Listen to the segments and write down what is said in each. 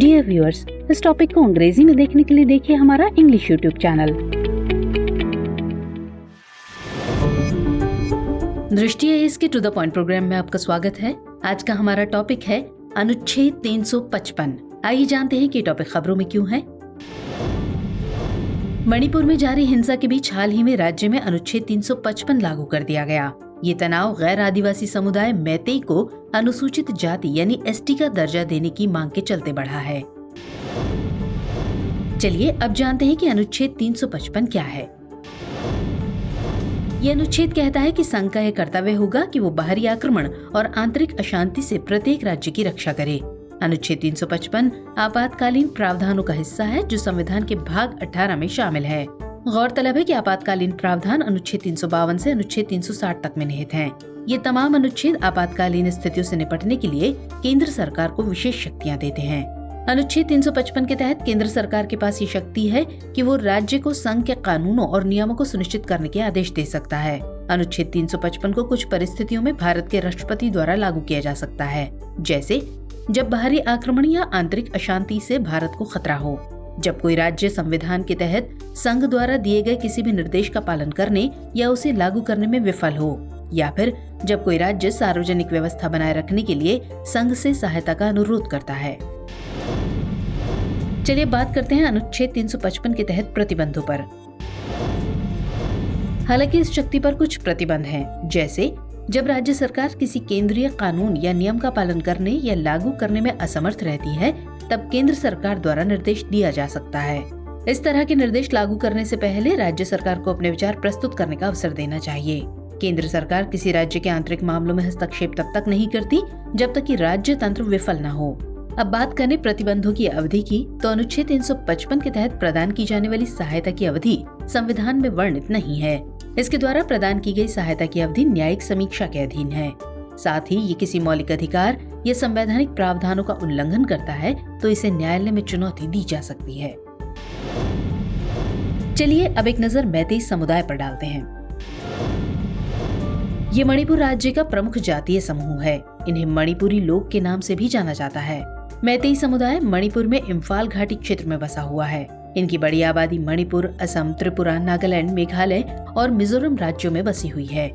Dear viewers, इस topic को अंग्रेजी में देखने के लिए देखिए हमारा इंग्लिश यूट्यूब चैनल। दृष्टि एएस के टू द पॉइंट प्रोग्राम में आपका स्वागत है। आज का हमारा टॉपिक है अनुच्छेद 355। आइए जानते हैं कि टॉपिक खबरों में क्यों है। मणिपुर में जारी हिंसा के बीच हाल ही में राज्य में अनुच्छेद 355 लागू कर दिया गया। ये तनाव गैर आदिवासी समुदाय मैतेई को अनुसूचित जाति यानी एसटी का दर्जा देने की मांग के चलते बढ़ा है। चलिए अब जानते हैं कि अनुच्छेद 355 क्या है। ये अनुच्छेद कहता है कि संघ का यह कर्तव्य होगा कि वो बाहरी आक्रमण और आंतरिक अशांति से प्रत्येक राज्य की रक्षा करे। अनुच्छेद 355 आपातकालीन प्रावधानों का हिस्सा है जो संविधान के भाग 18 में शामिल है। गौरतलब है कि आपातकालीन प्रावधान अनुच्छेद 352 से अनुच्छेद 360 तक में निहित हैं। ये तमाम अनुच्छेद आपातकालीन स्थितियों से निपटने के लिए केंद्र सरकार को विशेष शक्तियां देते हैं। अनुच्छेद 355 के तहत केंद्र सरकार के पास ये शक्ति है कि वो राज्य को संघ के कानूनों और नियमों को सुनिश्चित करने के आदेश दे सकता है। अनुच्छेद 355 को कुछ परिस्थितियों में भारत के राष्ट्रपति द्वारा लागू किया जा सकता है, जैसे जब बाहरी आक्रमण या आंतरिक अशांति से भारत को खतरा हो, जब कोई राज्य संविधान के तहत संघ द्वारा दिए गए किसी भी निर्देश का पालन करने या उसे लागू करने में विफल हो, या फिर जब कोई राज्य सार्वजनिक व्यवस्था बनाए रखने के लिए संघ से सहायता का अनुरोध करता है। चलिए बात करते हैं अनुच्छेद 355 के तहत प्रतिबंधों पर। हालांकि इस शक्ति पर कुछ प्रतिबंध हैं, जैसे जब राज्य सरकार किसी केंद्रीय कानून या नियम का पालन करने या लागू करने में असमर्थ रहती है, तब केंद्र सरकार द्वारा निर्देश दिया जा सकता है। इस तरह के निर्देश लागू करने से पहले राज्य सरकार को अपने विचार प्रस्तुत करने का अवसर देना चाहिए। केंद्र सरकार किसी राज्य के आंतरिक मामलों में हस्तक्षेप तब तक नहीं करती जब तक कि राज्य तंत्र विफल न हो। अब बात करें प्रतिबंधों की अवधि की, तो अनुच्छेद 355 के तहत प्रदान की जाने वाली सहायता की अवधि संविधान में वर्णित नहीं है। इसके द्वारा प्रदान की गई सहायता की अवधि न्यायिक समीक्षा के अधीन है। साथ ही ये किसी मौलिक अधिकार या संवैधानिक प्रावधानों का उल्लंघन करता है तो इसे न्यायालय में चुनौती दी जा सकती है। चलिए अब एक नजर मैतेई समुदाय पर डालते हैं। ये मणिपुर राज्य का प्रमुख जातीय समूह है। इन्हें मणिपुरी लोग के नाम से भी जाना जाता है। मैतेई समुदाय मणिपुर में इम्फाल घाटी क्षेत्र में बसा हुआ है। इनकी बड़ी आबादी मणिपुर, असम, त्रिपुरा, नागालैंड, मेघालय और मिजोरम राज्यों में बसी हुई है।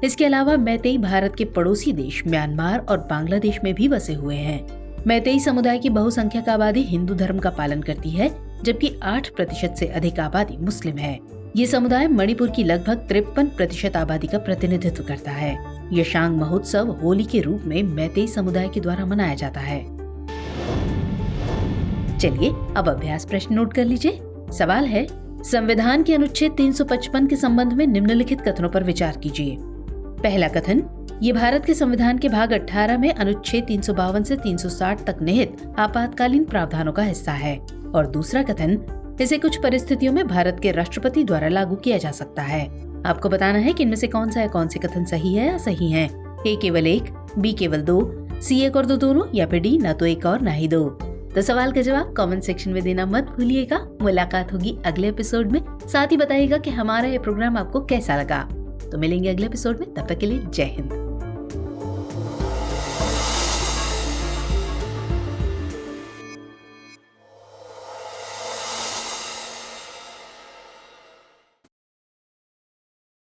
इसके अलावा मैतेई भारत के पड़ोसी देश म्यांमार और बांग्लादेश में भी बसे हुए हैं। मैतेई समुदाय की बहुसंख्यक आबादी हिंदू धर्म का पालन करती है, जबकि 8% से अधिक आबादी मुस्लिम है। ये समुदाय मणिपुर की लगभग 53% आबादी का प्रतिनिधित्व करता है। यशांग महोत्सव होली के रूप में मैतेई समुदाय के द्वारा मनाया जाता है। चलिए अब अभ्यास प्रश्न नोट कर लीजिए। सवाल है, संविधान के अनुच्छेद 355 के संबंध में निम्नलिखित कथनों पर विचार कीजिए। पहला कथन, ये भारत के संविधान के भाग 18 में अनुच्छेद 352 से 360 तक निहित आपातकालीन प्रावधानों का हिस्सा है। और दूसरा कथन, इसे कुछ परिस्थितियों में भारत के राष्ट्रपति द्वारा लागू किया जा सकता है। आपको बताना है कि इनमें से कौन सा या कौन से कथन सही है या सही है। ए केवल एक, बी केवल दो, सी एक और दो दोनों, या फिर डी न तो एक और न ही दो। तो सवाल का जवाब कमेंट सेक्शन में देना मत भूलिएगा। मुलाकात होगी अगले एपिसोड में। साथ ही बताइएगा कि हमारा ये प्रोग्राम आपको कैसा लगा। तो मिलेंगे अगले एपिसोड में, तब तक के लिए जय हिंद।